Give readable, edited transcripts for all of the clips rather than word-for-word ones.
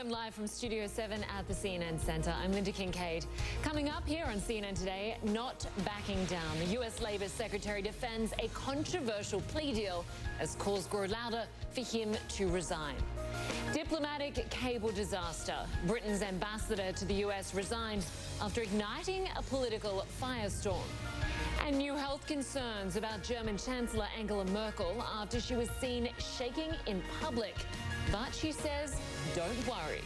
Welcome live from Studio 7 at the CNN Center. I'm Lynda Kinkade. Coming up here on CNN today, not backing down. The U.S. Labor Secretary defends a controversial plea deal as calls grow louder for him to resign. Diplomatic cable disaster. Britain's ambassador to the U.S. resigned after igniting a political firestorm. And new health concerns about German Chancellor Angela Merkel after she was seen shaking in public. But she says, don't worry.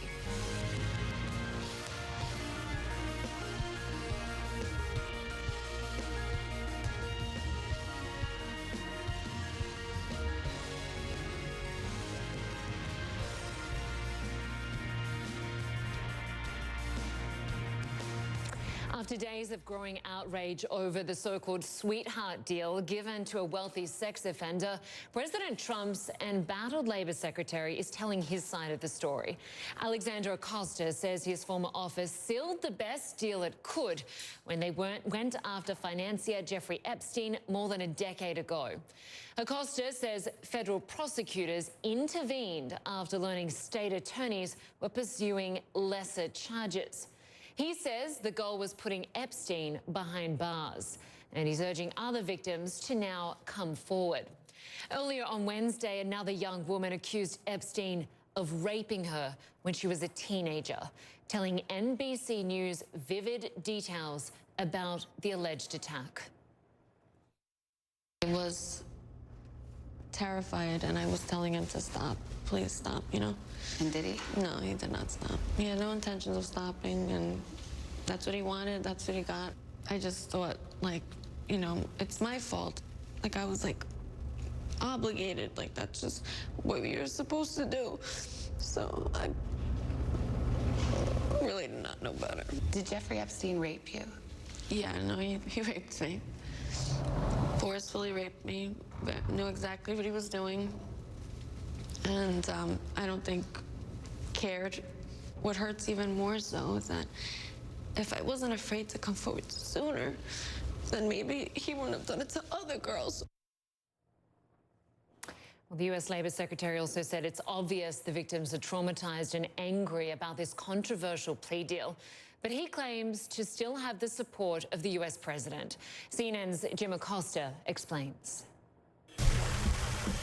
After days of growing outrage over the so-called sweetheart deal given to a wealthy sex offender, President Trump's embattled Labor Secretary is telling his side of the story. Alexander Acosta says his former office sealed the best deal it could when they went after financier Jeffrey Epstein more than a decade ago. Acosta says federal prosecutors intervened after learning state attorneys were pursuing lesser charges. He says the goal was putting Epstein behind bars, and he's urging other victims to now come forward. Earlier on Wednesday, another young woman accused Epstein of raping her when she was a teenager, telling NBC News vivid details about the alleged attack. I was terrified, and I was telling him to stop. Please stop, you know? And did he? No, he did not stop. He had no intentions of stopping, and that's what he wanted, that's what he got. I just thought, like, you know, it's my fault. Like, I was, like, obligated. Like, that's just what you're supposed to do. So I really did not know better. Did Jeffrey Epstein rape you? Yeah, no, he raped me. Forcefully raped me, but knew exactly what he was doing. And I don't think cared. What hurts even more so is that if I wasn't afraid to come forward sooner, then maybe he wouldn't have done it to other girls. Well, the U.S. Labor Secretary also said it's obvious the victims are traumatized and angry about this controversial plea deal. But he claims to still have the support of the U.S. president. CNN's Jim Acosta explains.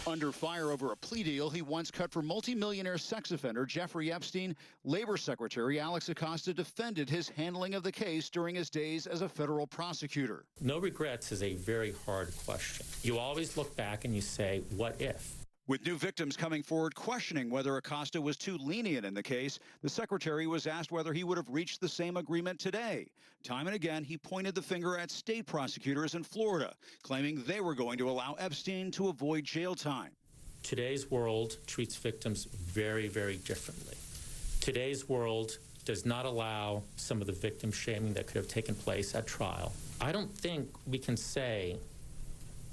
Under fire over a plea deal he once cut for multimillionaire sex offender Jeffrey Epstein, Labor Secretary Alex Acosta defended his handling of the case during his days as a federal prosecutor. No regrets is a very hard question. You always look back and you say, what if? With new victims coming forward questioning whether Acosta was too lenient in the case, the secretary was asked whether he would have reached the same agreement today. Time and again, he pointed the finger at state prosecutors in Florida, claiming they were going to allow Epstein to avoid jail time. Today's world treats victims very, very differently. Today's world does not allow some of the victim shaming that could have taken place at trial. I don't think we can say,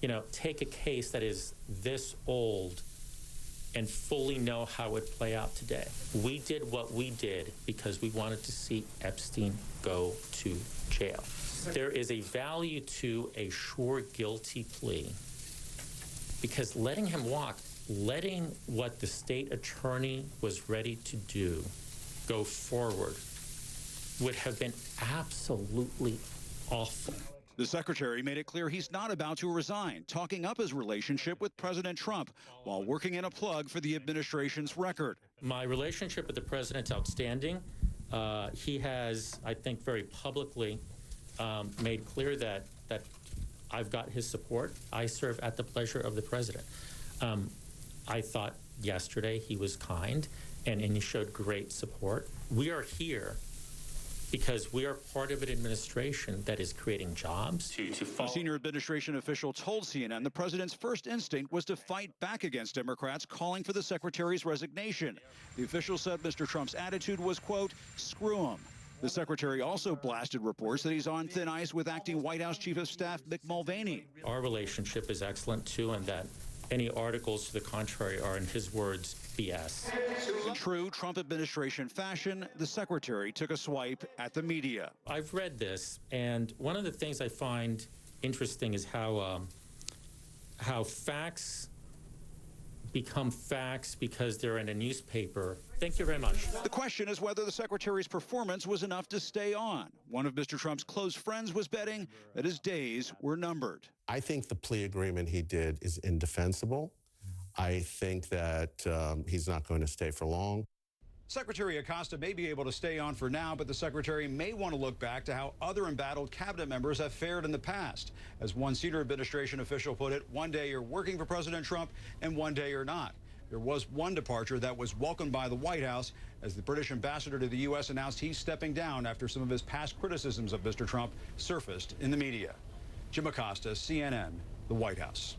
you know, take a case that is this old and fully know how it would play out today. We did what we did because we wanted to see Epstein go to jail. There is a value to a sure guilty plea because letting him walk, letting what the state attorney was ready to do go forward would have been absolutely awful. The secretary made it clear he's not about to resign, talking up his relationship with President Trump while working in a plug for the administration's record. My relationship with the president's outstanding. He has, I think, very publicly made clear that I've got his support. I serve at the pleasure of the president. I thought yesterday he was kind and he showed great support. We are here because we are part of an administration that is creating jobs. A senior administration official told CNN the president's first instinct was to fight back against Democrats calling for the secretary's resignation. The official said Mr. Trump's attitude was, quote, screw him. The secretary also blasted reports that he's on thin ice with acting White House Chief of Staff Mick Mulvaney. Our relationship is excellent, too, and that any articles to the contrary are, in his words, BS. In true Trump administration fashion, the secretary took a swipe at the media. I've read this, and one of the things I find interesting is how facts become facts because they're in a newspaper. Thank you very much. The question is whether the secretary's performance was enough to stay on. One of Mr. Trump's close friends was betting that his days were numbered. I think the plea agreement he did is indefensible. I think that he's not going to stay for long. Secretary Acosta may be able to stay on for now, but the secretary may want to look back to how other embattled cabinet members have fared in the past. As one senior administration official put it, one day you're working for President Trump and one day you're not. There was one departure that was welcomed by the White House as the British ambassador to the U.S. announced he's stepping down after some of his past criticisms of Mr. Trump surfaced in the media. Jim Acosta, CNN, the White House.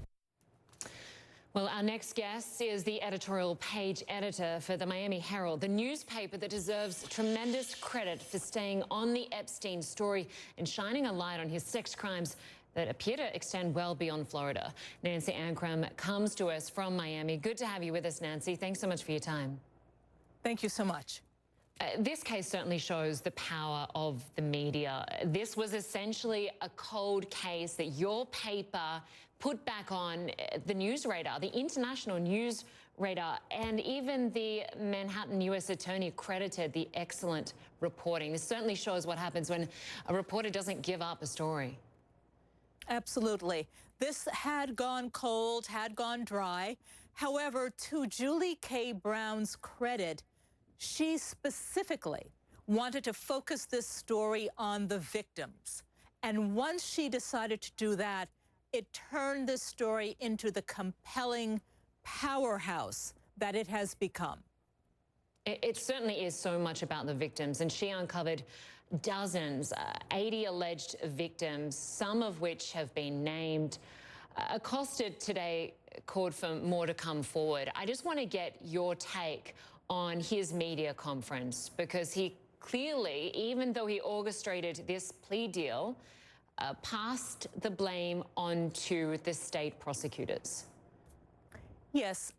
Well, our next guest is the editorial page editor for the Miami Herald, the newspaper that deserves tremendous credit for staying on the Epstein story and shining a light on his sex crimes that appear to extend well beyond Florida. Nancy Ancrum comes to us from Miami. Good to have you with us, Nancy. Thanks so much for your time. Thank you so much. This case certainly shows the power of the media. This was essentially a cold case that your paper put back on the news radar, the international news radar, and even the Manhattan U.S. attorney credited the excellent reporting. This certainly shows what happens when a reporter doesn't give up a story. Absolutely. This had gone cold, had gone dry. However, to Julie K. Brown's credit, she specifically wanted to focus this story on the victims. And once she decided to do that, it turned this story into the compelling powerhouse that it has become. It certainly is so much about the victims, and she uncovered dozens, 80 alleged victims, some of which have been named. Acosta today called for more to come forward. I just want to get your take on his media conference, because he clearly, even though he orchestrated this plea deal, passed the blame on to the state prosecutors. Yes,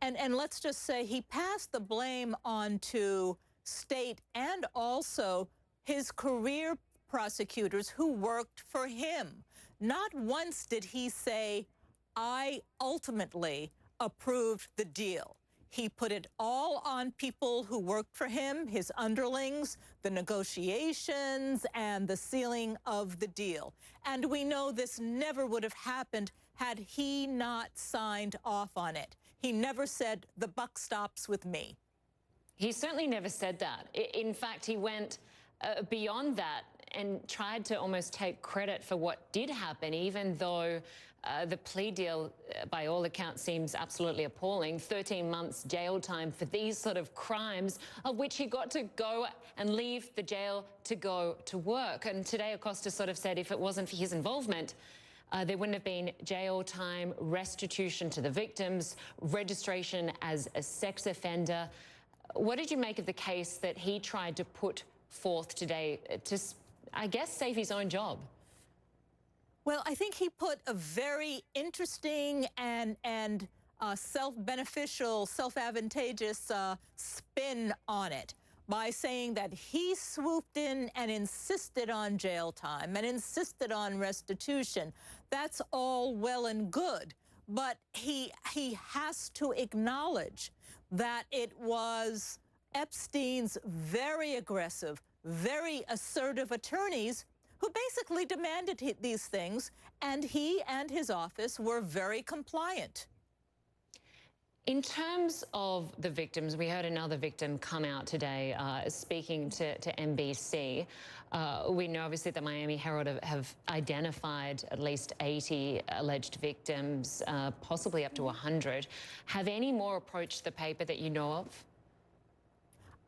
and let's just say he passed the blame on to state and also his career prosecutors who worked for him. Not once did he say, I ultimately approved the deal. He put it all on people who worked for him, his underlings, the negotiations, and the sealing of the deal. And we know this never would have happened had he not signed off on it. He never said, the buck stops with me. He certainly never said that. In fact, he went beyond that and tried to almost take credit for what did happen, even though the plea deal, by all accounts, seems absolutely appalling. 13 months jail time for these sort of crimes, of which he got to go and leave the jail to go to work. And today Acosta sort of said if it wasn't for his involvement, there wouldn't have been jail time, restitution to the victims, registration as a sex offender. What did you make of the case that he tried to put forth today to, I guess, save his own job? Well, I think he put a very interesting and self-beneficial, self-advantageous spin on it by saying that he swooped in and insisted on jail time and insisted on restitution. That's all well and good, but he has to acknowledge that it was Epstein's very aggressive, very assertive attorneys who basically demanded these things, and he and his office were very compliant. In terms of the victims, we heard another victim come out today speaking to NBC. We know obviously the Miami Herald have identified at least 80 alleged victims, possibly up to 100. Have any more approached the paper that you know of?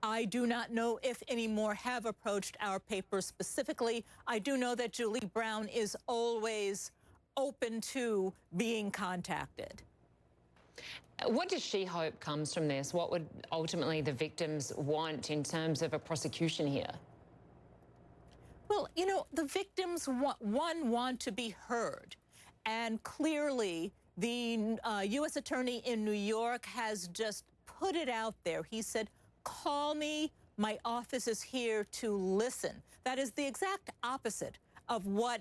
I do not know if any more have approached our paper specifically. I do know that Julie Brown is always open to being contacted. What does she hope comes from this? What would ultimately the victims want in terms of a prosecution here? Well, you know, the victims want to be heard. And clearly, the U.S. Attorney in New York has just put it out there. He said, call me, my office is here to listen. That is the exact opposite of what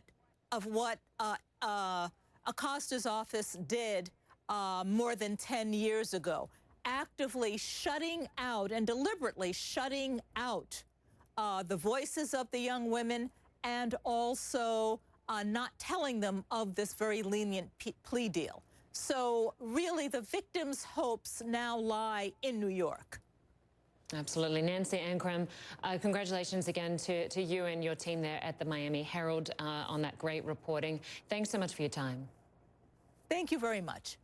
Acosta's office did more than 10 years ago, actively shutting out and deliberately shutting out the voices of the young women, and also not telling them of this very lenient plea deal. So really, the victims' hopes now lie in New York. Absolutely. Nancy Ancrum, congratulations again to you and your team there at the Miami Herald on that great reporting. Thanks so much for your time. Thank you very much.